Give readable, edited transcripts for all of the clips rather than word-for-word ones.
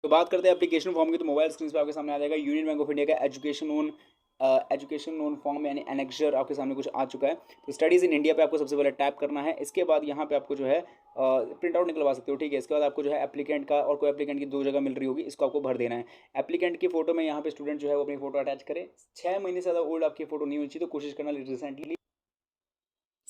तो बात करते हैं एप्लीकेशन फॉर्म की। तो मोबाइल स्क्रीन पे आपके सामने आ जाएगा यूनियन बैंक ऑफ इंडिया का एजुकेशन लोन फॉर्म यानी एनेक्जर आपके सामने कुछ आ चुका है। तो स्टडीज़ इन इंडिया पे आपको सबसे पहले टैप करना है। इसके बाद यहाँ पे आपको जो है प्रिंट आउट निकलवा सकते हो, ठीक है। इसके बाद आपको जो है एप्लीकेंट का और कोई एप्लीकेंट की दो जगह मिल रही होगी, इसको आपको भर देना है। एप्लीकेंट की फोटो में यहाँ पे स्टूडेंट जो है वो अपनी फोटो अटैच करे। 6 महीने से ज़्यादा ओल्ड आपकी फोटो नहीं होनी चाहिए, तो कोशिश करना रिसेंटली।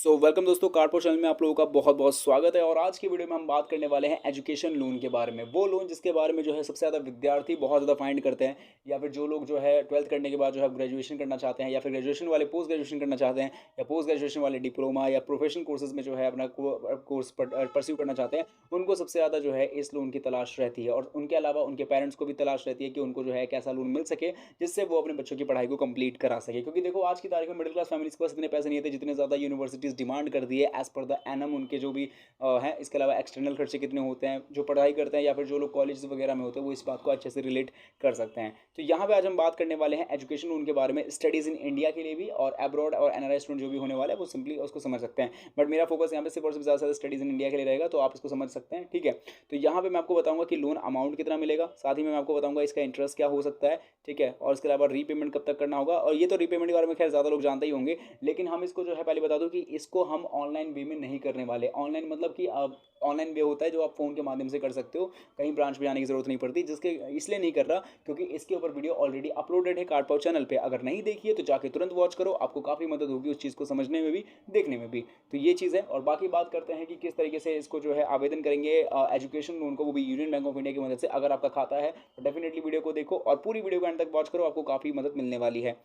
वेलकम दोस्तों, कारपो चैनल में आप लोगों का बहुत बहुत स्वागत है। और आज की वीडियो में हम बात करने वाले हैं एजुकेशन लोन के बारे में। वो लोन जिसके बारे में जो है सबसे ज़्यादा विद्यार्थी बहुत ज़्यादा फाइंड करते हैं, या फिर जो लोग जो है 12th करने के बाद जो है ग्रेजुएशन करना चाहते हैं, या फिर ग्रेजुएशन वाले पोस्ट ग्रेजुएशन करना चाहते हैं, या पोस्ट ग्रेजुएशन वाले डिप्लोमा या प्रोफेशनल कोर्सेज में जो है अपना कोर्स परस्यू करना चाहते हैं, उनको सबसे ज़्यादा जो है इस लोन की तलाश रहती है। और उनके अलावा उनके पेरेंट्स को भी तलाश रहती है कि उनको जो है एक ऐसा लोन मिल सके जिससे वो अपने बच्चों की पढ़ाई को कंप्लीट करा सके। क्योंकि देखो, आज की तारीख में मिडिल क्लास फैमिलीज के पास इतने पैसे नहीं थे जितने ज़्यादा यूनिवर्सिटीज़ डिमांड कर दिए एज पर द एनम उनके जो भी हैं। इसके अलावा एक्सटर्नल खर्चे कितने होते हैं, जो पढ़ाई करते हैं या फिर जो लोग कॉलेज वगैरह में होते हैं वो इस बात को अच्छे से रिलेट कर सकते हैं। तो यहाँ पे आज हम बात करने वाले हैं एजुकेशन लोन के बारे में, स्टडीज़ इन इंडिया के लिए भी और अब्रॉड और एनआरआई स्टूडेंट जो भी होने वाला है वो सिंपली उसको समझ सकते हैं। बट मेरा फोकस यहाँ पे सिर्फ और सिर्फ ज़्यादा स्टडीज़ इन इंडिया के लिए रहेगा, तो आप इसको समझ सकते हैं, ठीक है। तो यहाँ पे मैं आपको बताऊंगा कि लोन अमाउंट कितना मिलेगा, साथ ही में मैं आपको बताऊंगा इसका इंटरेस्ट क्या हो सकता है, ठीक है। और इसके अलावा रीपेमेंट कब तक करना होगा, और ये तो रीपेमेंट के बारे में खैर ज़्यादा लोग जानते ही होंगे, लेकिन हम इसको जो है पहले बता दूं कि इसको हम ऑनलाइन वे में नहीं करने वाले। ऑनलाइन मतलब कि ऑनलाइन वे होता है जो आप फ़ोन के माध्यम से कर सकते हो, कहीं ब्रांच में जाने की ज़रूरत नहीं पड़ती। जिसके इसलिए नहीं कर रहा क्योंकि इसके ऊपर वीडियो ऑलरेडी अपलोडेड है कारपाओ चैनल पे। अगर नहीं देखी है तो जाके तुरंत वॉच करो, आपको काफ़ी मदद होगी उस चीज़ को समझने में भी, देखने में भी। तो ये चीज़ है। और बाकी बात करते हैं कि किस तरीके से इसको जो है आवेदन करेंगे एजुकेशन लोन को, वो भी यूनियन बैंक ऑफ इंडिया की मदद से। अगर आपका खाता है तो डेफिनेटली वीडियो को देखो और पूरी वीडियो को एंड तक वॉच करो, आपको काफ़ी मदद मिलने वाली है।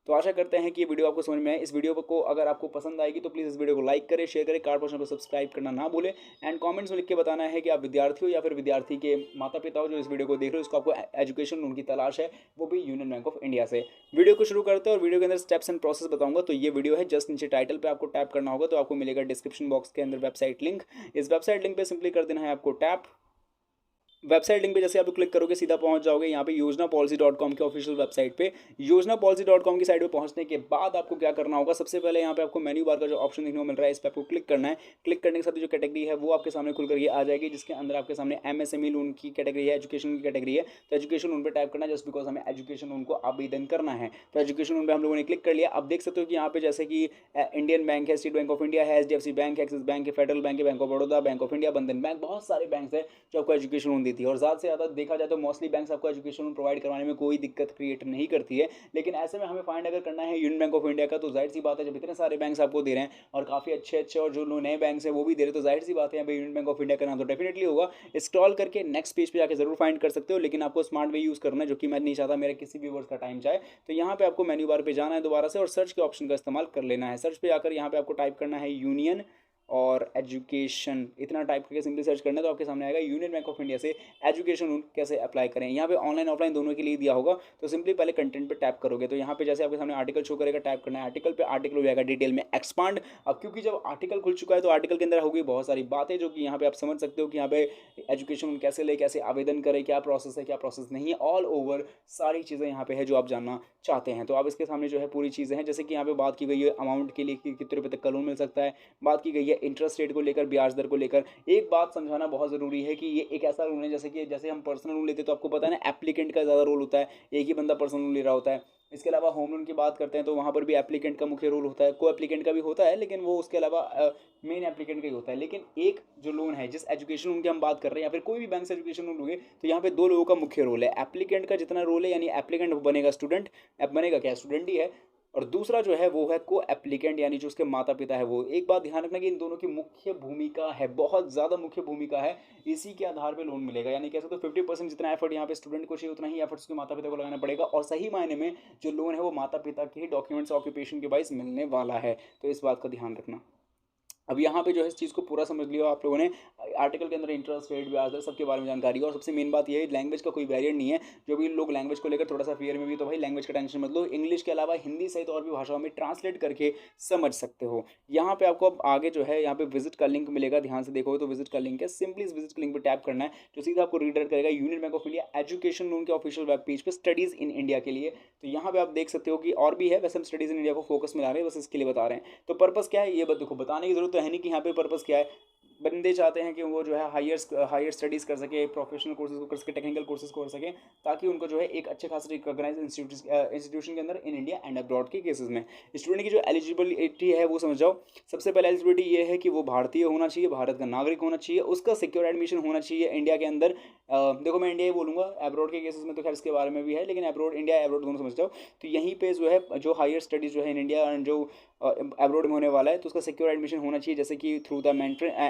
तो आशा करते हैं कि ये वीडियो आपको समझ में आए। इस वीडियो को अगर आपको पसंद आएगी तो प्लीज़ इस वीडियो को लाइक करें, शेयर करें, कार पोर्शन को सब्सक्राइब करना ना भूलें। एंड कमेंट्स में लिख के बताना है कि आप विद्यार्थी हो या फिर विद्यार्थी के माता पिता हो जो इस वीडियो को देख रहे हो, इसको आपको एजुकेशन लोन की तलाश है, वो भी यूनियन बैंक ऑफ इंडिया से। वीडियो को शुरू करते हैं और वीडियो के अंदर स्टेप्स एंड प्रोसेस बताऊंगा। तो ये वीडियो है, जस्ट नीचे टाइटल पर आपको टैप करना होगा तो आपको मिलेगा डिस्क्रिप्शन बॉक्स के अंदर वेबसाइट लिंक। इस वेबसाइट लिंक पर सिंपली कर देना है आपको टैप। वेबसाइट लिंक पे जैसे आप क्लिक करोगे सीधा पहुंच जाओगे यहाँ पे योजना पॉलिसी डॉट कॉम के ऑफिशियल वेबसाइट पे। योजना पॉलिसी डॉट कॉम की साइड पे पहुंचने के बाद आपको क्या करना होगा, सबसे पहले यहाँ पे आपको मेन्यू बार का जो ऑप्शन देखने को मिल रहा है इस पर आपको क्लिक करना है। क्लिक करने के साथ जो कैटेगरी है वो आपके सामने खुल कर ये आ जाएगी, जिसके अंदर आपके सामने एमएसएमई लोन की कैटेगरी है, एजुकेशन की कैटेगरी है। तो एजुकेशन लोन पर टाइप करना है, जस्ट बिकॉज हमें एजुकेशन लोन को आवेदन करना है। तो एजुकेशन लोन पर हम लोगों ने क्लिक कर लिया। अब देख सकते हो कि यहाँ पे जैसे कि इंडियन बैंक है, स्टेट बैंक ऑफ इंडिया है, एचडीएफसी बैंक है, एक्सिस बैंक है, फेडरल बैंक है, bank of Baroda, bank of India, बंधन बैंक, बहुत सारे बैंक है जो आपको एजुकेशन लोन देती है। और ज़्यादा से ज़्यादा देखा जाए तो मोस्टली बैंक्स आपको एजुकेशन लोन प्रोवाइड करवाने में कोई दिक्कत क्रिएट नहीं करती है। लेकिन ऐसे में हमें फाइंड अगर करना है यूनियन बैंक ऑफ इंडिया का, तो जाहिर सी बात है जब इतने सारे बैंक्स आपको दे रहे हैं और काफ़ी अच्छे अच्छे और जो नए बैंक्स हैं वो भी दे रहे हैं, तो जाहिर सी बात है यहाँ पे यूनियन बैंक ऑफ इंडिया का नाम तो डेफिनेटली होगा। स्क्रॉल करके नेक्स्ट पेज पे जाकर जरूर फाइंड कर सकते हो, लेकिन आपको स्मार्ट वे यूज़ करना है, जो कि मैं नहीं चाहता मेरे किसी भी वर्ष का टाइम जाए। तो यहाँ पे आपको मेन्यू बार पे जाना है दोबारा से और सर्च के ऑप्शन का इस्तेमाल कर लेना है। सर्च पे आकर यहाँ पे आपको टाइप करना है यूनियन और एजुकेशन, इतना टाइप करके सिंपली सर्च करना है तो आपके सामने आएगा यूनियन बैंक ऑफ इंडिया से एजुकेशन लोन कैसे अप्लाई करें। यहाँ पे ऑनलाइन ऑफलाइन दोनों के लिए दिया होगा। तो सिंपली पहले कंटेंट पे टैप करोगे तो यहाँ पे जैसे आपके सामने आर्टिकल शो करेगा, टैप करना है आर्टिकल पे, आर्टिकल हो जाएगा डिटेल में एक्सपांड। अब क्योंकि जब आर्टिकल खुल चुका है तो आर्टिकल के अंदर होगी बहुत सारी बातें जो कि यहाँ पे आप समझ सकते हो कि यहाँ पे एजुकेशन लोन कैसे ले, कैसे आवेदन करें, क्या प्रोसेस है क्या प्रोसेस नहीं है, ऑल ओवर सारी चीज़ें यहाँ पे है जो आप जानना चाहते हैं। तो आप इसके सामने जो है पूरी चीज़ें हैं, जैसे कि यहाँ पे बात की गई है अमाउंट के लिए कि कितने रुपये तक का लोन मिल सकता है, बात की गई है इंटरेस्ट रेट को लेकर, ब्याज दर को लेकर। एक बात समझाना बहुत ज़रूरी है कि ये एक ऐसा लोन है जैसे कि जैसे हम पर्सनल लोन लेते हैं तो आपको पता है ना एप्लीकेंट का ज़्यादा रोल होता है, एक ही बंदा पर्सनल लोन ले रहा होता है। इसके अलावा होम लोन की बात करते हैं तो वहाँ पर भी एप्लीकेंट का मुख्य रोल होता है, को एप्लीकेंट का भी होता है, लेकिन वो उसके अलावा मेन एप्लीकेंट का ही होता है। लेकिन एक जो लोन है, जिस एजुकेशन लोन की हम बात कर रहे हैं या फिर कोई भी बैंक से एजुकेशन लोन लोगे, तो यहाँ पे दो लोगों का मुख्य रोल है। एप्लीकेंट का जितना रोल है, यानी एप्लीकेंट बनेगा स्टूडेंट, बनेगा क्या, स्टूडेंट ही है। और दूसरा जो है वो है को एप्लीकेंट, यानी जो उसके माता पिता है वो। एक बात ध्यान रखना कि इन दोनों की मुख्य भूमिका है, बहुत ज़्यादा मुख्य भूमिका है, इसी के आधार पे लोन मिलेगा। यानी कह सकते हो 50% जितना एफर्ट यहाँ पे स्टूडेंट को चाहिए उतना ही एफर्ट उसके माता पिता को लगाना पड़ेगा, और सही मायने में जो लोन है वो माता पिता के ही डॉक्यूमेंट्स ऑक्यूपेशन के वाइज मिलने वाला है। तो इस बात का ध्यान रखना। अब यहाँ पे जो है इस चीज़ को पूरा समझ लिया आप लोगों ने। आर्टिकल के अंदर इंटरेस्ट रेट, ब्याज दर, सबके बारे में जानकारी है। और सबसे मेन बात ये है लैंग्वेज का कोई बैरियर नहीं है। जो भी लोग लैंग्वेज को लेकर थोड़ा सा फियर में भी, तो भाई लैंग्वेज का टेंशन मत लो, इंग्लिश के अलावा हिंदी सहित और भी भाषाओं में ट्रांसलेट करके समझ सकते हो। यहाँ पे आपको अब आगे जो है यहाँ पे विजिट का लिंक मिलेगा, ध्यान से देखोगे तो विजिट का लिंक है। सिंपली इस विजिट लिंक पर टैप करना है जो सीधा आपको रीडायरेक्ट करेगा union bank of India education loan के ऑफिशियल वेब पेज पे, स्टडीज़ इन इंडिया के लिए। तो यहाँ पे आप देख सकते हो कि और भी है, वैसे हम स्टडीज़ इन इंडिया को फोकस में ला रहे हैं, बस इसके लिए बता रहे हैं। तो पर्पस क्या है ये देखो, बताने की जरूरत तो है नहीं कि यहाँ पे पर्पस क्या है। बंदे चाहते हैं कि वो जो है हायर स्टडीज़ कर सके, प्रोफेशनल कोर्सेज को कर सके, टेक्निकल कोर्सेज को कर सकें, ताकि उनको जो है एक अच्छे खासे रिकॉग्नाइज इंस्टीट्यूशन के अंदर इन इंडिया एंड अब्रॉड के केसेस में स्टूडेंट की जो एलिजिबिलिटी है वो समझ जाओ। सबसे पहले एलिजिबिलिटी ये है कि वो भारतीय होना चाहिए, भारत का नागरिक होना चाहिए, उसका सिक्योर एडमिशन होना चाहिए इंडिया के अंदर। देखो मैं इंडिया ही बोलूँगा, अब्रॉड के केसेस में तो खैर इसके बारे में भी है, लेकिन अब्रॉड, इंडिया अब्रॉड दोनों समझ जाओ। तो यहीं पे जो है जो हायर स्टडीज़ जो है इन इंडिया एंड जो अब्रॉड में होने वाला है, तो उसका सिक्योर एडमिशन होना चाहिए, जैसे कि थ्रू द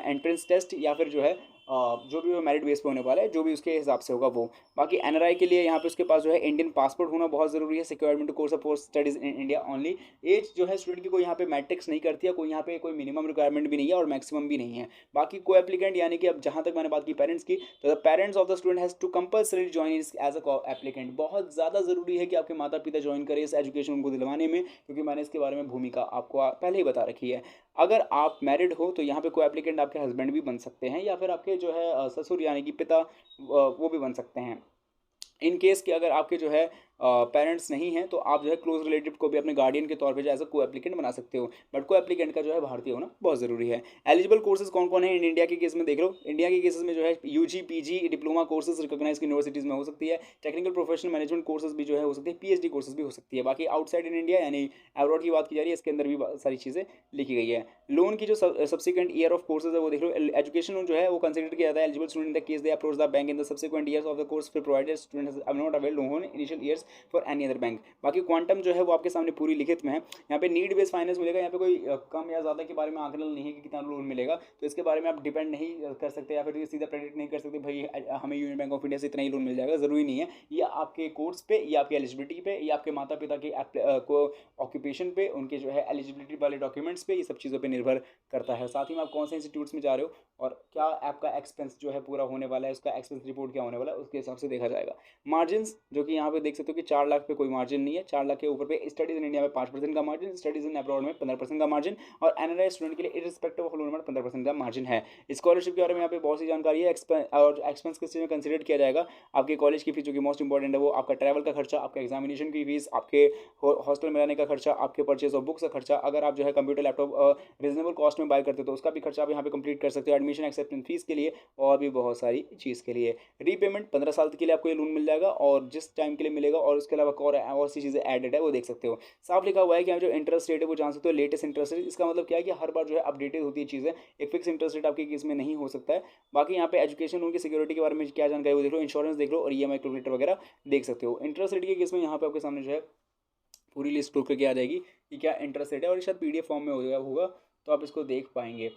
एंट्रेंस टेस्ट, या फिर जो है जो भी वो मेरिट बेस पे होने वाला है, जो भी उसके हिसाब से होगा वो। बाकी एनआरआई के लिए यहाँ पे उसके पास जो है इंडियन पासपोर्ट होना बहुत ज़रूरी है, secure admit course of studies in India only. As जो है स्टूडेंट की कोई यहाँ पे मैट्रिक्स नहीं करती है, कोई यहाँ पे कोई मिनिमम रिक्वायरमेंट भी नहीं है और मैक्सिमम भी नहीं है। बाकी को एप्लीकेंट, यानी कि अब जहाँ तक मैंने बात की पेरेंट्स की, तो the parents of the student has to compulsory join as a applicant. बहुत ज़्यादा ज़रूरी है कि आपके माता पिता ज्वाइन करें इस एजुकेशन उनको दिलवाने में, क्योंकि मैंने इसके बारे में भूमिका आपको पहले ही बता रखी है। अगर आप मैरिड हो तो यहाँ पे को एप्लीकेंट आपके हस्बैंड भी बन सकते हैं, या फिर आपके जो है ससुर यानी कि पिता, वो भी बन सकते हैं। इन केस कि अगर आपके जो है पेरेंट्स नहीं हैं, तो आप जो है क्लोज रिलेटिव को भी अपने गार्डियन के तौर पे जो एज अ को एप्लीकेंट बना सकते हो, बट को एप्लीकेंट का जो है भारतीय होना बहुत ज़रूरी है। एलिजिबल कोर्सेज कौन कौन है इन इंडिया के केस में देख लो। इंडिया के केसेस में जो है UG PG diploma courses recognise universities में हो सकती है, टेक्निकल प्रोफेशनल मैनेजमेंट कोर्सेज भी जो है हो सकती है, पीएचडी कोर्सेज भी हो सकती है। बाकी आउटसाइड इन इंडिया यानी अब्रॉड की बात की जा रही है, इसके अंदर भी सारी चीज़ें लिखी गई है। लोन की जो सब्सिक्वेंट ईयर ऑफ कोर्सेज है वो देख लो। एजुकेशन लोन जो है वो कंसिडर किया जाता है eligible student in the case they approach the bank in the subsequent years of the course फिर provided student have not availed loan initial years for any other bank. बाकी quantum जो है वो आपके सामने पूरी लिखित में है। यहाँ पे नीड बेस्ड फाइनेंस मिलेगा, यहाँ पे कोई कम या ज़्यादा के बारे में आंकलन नहीं है कि कितना लोन मिलेगा, तो इसके बारे में आप डिपेंड नहीं कर सकते, या फिर सीधा प्रेडिक्ट नहीं कर सकते भाई हमें यूनियन बैंक ऑफ इंडिया से इतना ही लोन मिल जाएगा, ज़रूरी नहीं है। ये आपके कोर्स पे, या आपकी एलिजिबिलिटी पे, या आपके माता पिता के ऑक्यूपेशन पे, उनके जो है एलिजिबिलिटी वाले डॉक्यूमेंट्स पे, ये सब चीज़ों पर निर्भर करता है। साथ ही में आप कौन से इंस्टीट्यूट्स में जा रहे हो और क्या आपका एक्सपेंस जो है पूरा होने वाला है, उसका एक्सपेंस रिपोर्ट क्या होने वाला है, उसके हिसाब से देखा जाएगा। मार्जिन जो कि यहाँ पे देख सकते हो कि 4 लाख पे कोई मार्जिन नहीं है, 4 लाख के ऊपर पे स्टडीज इन इंडिया में 5% का मार्जिन, स्टडीज इन अब्रॉड में 15% का मार्जिन, और एनआरआई स्टूडेंट के लिए इरिस्पेक्टिव ऑफ लोन 15% का मार्जिन है। स्कॉलरशिप के बारे में यहाँ पे बहुत सी जानकारी है। और एक्सपेंस किस चीज़ में कंसिडर किया जाएगा, आपके कॉलेज की फीस जो कि मोस्ट इंपॉर्टेंट है, वो आपका ट्रैवल का खर्चा, आपका एग्जामिनेशन की फीस, आपके हॉस्टल में रहने का खर्चा, आपके परचेज ऑफ बुक्स का खर्चा, अगर आप जो है कंप्यूटर लैपटॉप रीजनेबल कॉस्ट में बाय करते हो तो उसका भी खर्चा आप यहाँ पे कंप्लीट कर सकते हो, एडमिशन एक्सेप्टेंस फीस के लिए और भी बहुत सारी चीज़ के लिए। रीपेमेंट 15 साल के लिए आपको ये लोन मिल जाएगा, और जिस टाइम के लिए मिलेगा, और उसके अलावा और सी चीज़ें एडेड है वो देख सकते हो। साफ लिखा हुआ है कि आप जो इंटरेस्ट रेट है वो जान सकते हो, लेटेस्ट इंटरेस्ट रेट। इसका मतलब क्या है कि हर बार जो है अपडेटेड होती है चीज़ें, एक फिक्स इंटरेस्ट रेट आपके केस में नहीं हो सकता है। बाकी यहाँ पे एजुकेशन लोन की सिक्योरिटी के बारे में क्या जानकारी वो देख लो, इंश्योरेंस देख लो, और ईएमआई कैलकुलेटर वगैरह देख सकते हो। इंटरेस्ट रेट के केस में यहाँ पे आपके सामने जो है पूरी लिस्ट टूट करके आ जाएगी कि क्या इंटरेस्ट रेट है, और शायद पीडीएफ फॉर्म में होगा तो आप इसको देख पाएंगे।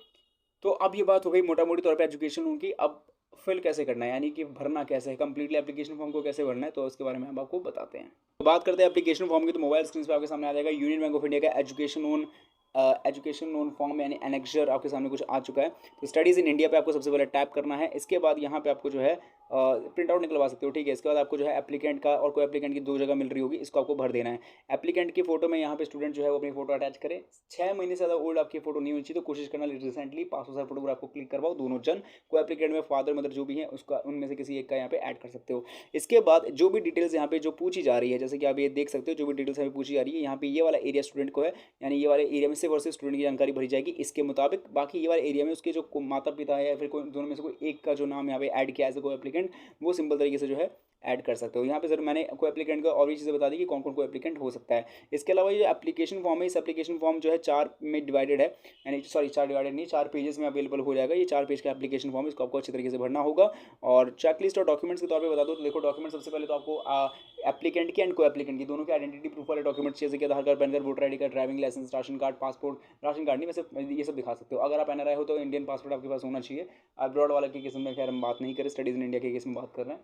तो अब ये बात हो गई मोटा मोटी तौर पे एजुकेशन लोन की। अब फिल कैसे करना है, यानी कि भरना कैसे है, कंप्लीटली एप्लीकेशन फॉर्म को कैसे भरना है, तो उसके बारे में हम आपको बताते हैं। तो बात करते हैं एप्लीकेशन फॉर्म की, तो मोबाइल स्क्रीन पे आपके सामने आ जाएगा यूनियन बैंक ऑफ इंडिया का एजुकेशन लोन फॉर्म यानी एनेक्जर आपके सामने कुछ आ चुका है। तो स्टडीज़ इन इंडिया पे आपको सबसे पहले टैप करना है। इसके बाद यहाँ पे आपको जो है प्रिंट आउट निकलवा सकते हो, ठीक है। इसके बाद आपको जो है एप्लीकेंट का और कोई एप्लीकेंट की 2 जगह मिल रही होगी, इसको आपको भर देना है। एप्लीकेंट की फोटो में यहाँ पे स्टूडेंट जो है वो अपनी फोटो अटैच करें। 6 महीने से ज़्यादा ओल्ड आपकी फोटो नहीं होनी चाहिए, तो कोशिश करना रिसेंटली पासपोर्ट साइज फोटोग्राफ को क्लिक करवाओ, दोनों जन। कोई एप्लीकेंट में फादर मदर जो भी है उसका, उनमें से किसी एक का यहाँ पे ऐड कर सकते हो। इसके बाद जो भी डिटेल्स यहाँ पे जो पूछी जा रही है, जैसे कि आप ये देख सकते हो जो भी डिटेल्स यहाँ पे पूछी जा रही है, यहाँ पे ये वाला एरिया स्टूडेंट को है, यानी ये वाले एरिया में से वर्सेस स्टूडेंट की जानकारी भरी जाएगी इसके मुताबिक। बाकी ये वाले एरिया में उसके जो माता पिता है या फिर कोई दोनों में से कोई एक का जो नाम यहाँ पे ऐड किया एज ए कोई एप्लीकेंट, वो सिंपल तरीके से जो है ऐड कर सकते हो। यहाँ पे सर मैंने को एप्लीकेंट का और भी चीज़ें बता दी कि कौन कौन को एप्लीकेंट हो सकता है। इसके अलावा ये एप्लीकेशन फॉर्म है, इस एप्लीकेशन फॉर्म जो है 4 में डिवाइडेड है, यानी सॉरी 4 डिवाइडेड नहीं, 4 पेजेस में अवेलेबल हो जाएगा। ये 4 पेज का एप्लीकेशन फॉर्म, इसको आपको अच्छी तरीके से भरना होगा। और चेकलिस्ट और डॉक्यूमेंट्स के तौर पर बता दो, तो देखो डॉक्यूमेंट सबसे पहले तो आपको एप्लीकेंट की एंड को एप्लीकेंट की दोनों के आइडेंटिटी प्रूफ वाले डॉक्यूमेंट्स जैसे कि Aadhaar card, PAN card, voter ID card, driving licence, ration card, passport, ration card नहीं वैसे ये सब दिखा सकते हो। अगर आप एनआरआई हो तो इंडियन पासपोर्ट आपके पास होना चाहिए। अब्रॉड वाला के केस में खैर हम बात नहीं करें, स्टडीज़ इन इंडिया के केस में बात कर रहे हैं।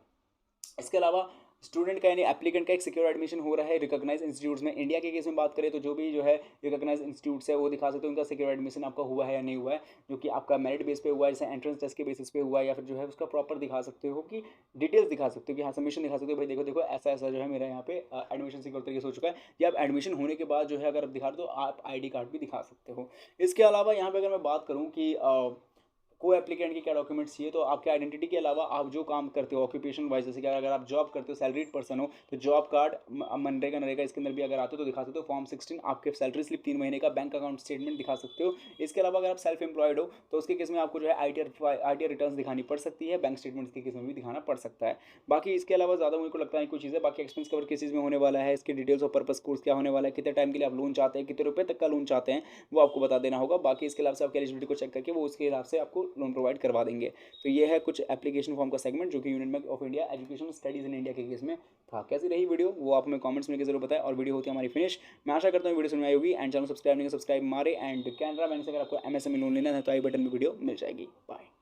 इसके अलावा स्टूडेंट का यानी एप्लीकेंट का एक सिक्योर एडमिशन हो रहा है रिकॉग्नाइज इंस्टीट्यूट्स में। इंडिया के केस में बात करें तो जो भी जो है रिकॉग्नाइज इंस्टीट्यूट्स है वो दिखा सकते हो उनका सिक्योर एडमिशन आपका हुआ है या नहीं हुआ है, जो कि आपका मेरिट बेस पे हुआ है, जैसे एंट्रेंस टेस्ट के बेसिस पे हुआ है, या फिर जो है उसका प्रॉपर दिखा सकते हो कि डिटेल्स दिखा सकते हो कि हाँ सबमिशन दिखा सकते हो भाई देखो देखो ऐसा ऐसा जो है मेरा यहाँ पे एडमिशन सिक्योर तरीके से हो चुका है। या आप एडमिशन होने के बाद जो है अगर आप दिखा दो तो आप आई कार्ड भी दिखा सकते हो। इसके अलावा यहाँ पर अगर मैं बात करूँ कि को एप्लीकेंट के क्या डॉक्यूमेंट्स चाहिए, तो आपके आइडेंटिटी के अलावा आप जो काम करते हो ऑक्यूपेशन वाइज, जैसे कि अगर आप जॉब करते हो, सैलरीड पर्सन हो, तो जॉब कार्ड, मनरेगा नरेगा इसके अंदर भी अगर आते हो तो दिखा सकते हो। फॉर्म 16 आपके सैलरी स्लिप 3 महीने का, बैंक अकाउंट स्टेटमेंट दिखा सकते हो। इसके अलावा अगर आप सेल्फ एम्प्लॉयड हो तो उसके केस में आपको जो है आई टी रिटर्न दिखानी पड़ सकती है, बैंक स्टेटमेंट्स के केस में भी दिखाना पड़ सकता है। बाकी इसके अलावा ज़्यादा मुझे को लगता है कुछ चीज़ें, बाकी एक्सपेंस कवर किस चीज़ में होने वाला है, इसके डिटेल्स और पर्पस कोर्स क्या होने वाला है, कितने टाइम के लिए आप लोन चाहते हैं, कितने रुपए तक का लोन चाहते हैं, वो आपको बता देना होगा। बाकी इसके अलावा से आपकी एलिजिबिलिटी को चेक करके वो उसके हिसाब से आपको लोन प्रोवाइड करवा देंगे। तो ये है कुछ एप्लीकेशन फॉर्म का सेगमेंट जो कि union bank of India education studies in India के केस में था। कैसी रही वीडियो वो आप हमें कमेंट्स में जरूर बताएं, और वीडियो होती है हमारी फिनिश। मैं आशा करता हूँ वीडियो सुनवाई होगी, एंड चैनल सब्सक्राइब नहीं सब्सक्राइब मारे, एंड कैनरा बैंक से अगर आपको एमएसएमई लोन लेना है तो आई बटन में वीडियो मिल जाएगी। बाय।